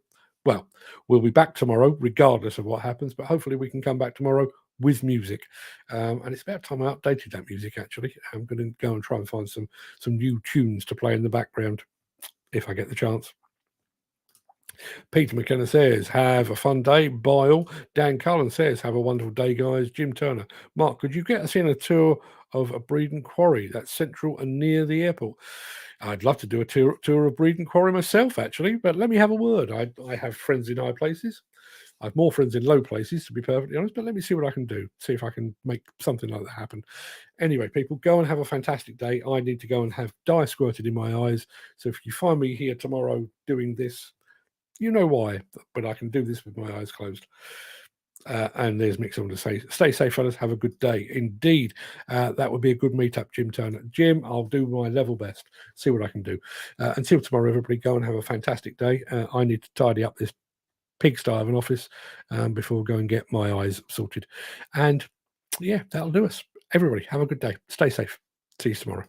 Well, we'll be back tomorrow regardless of what happens, but hopefully we can come back tomorrow with music. And it's about time I updated that music, actually. I'm going to go and try and find some new tunes to play in the background if I get the chance. Peter McKenna says, have a fun day. Bile. Dan Cullen says, have a wonderful day, guys. Jim Turner. Mark, could you get us in a tour of a Breeden Quarry that's central and near the airport? I'd love to do a tour of Breeden Quarry myself, actually, but let me have a word. I have friends in high places. I have more friends in low places, to be perfectly honest, but let me see what I can do, see if I can make something like that happen. Anyway, people, go and have a fantastic day. I need to go and have dye squirted in my eyes. So if you find me here tomorrow doing this, you know why, but I can do this with my eyes closed. And there's Mick someone to say, stay safe, fellas. Have a good day. Indeed, that would be a good meetup, Jim Turner. Jim, I'll do my level best. See what I can do. Until tomorrow, everybody, go and have a fantastic day. I need to tidy up this pigsty of an office before I go and get my eyes sorted. And yeah, that'll do us. Everybody, have a good day. Stay safe. See you tomorrow.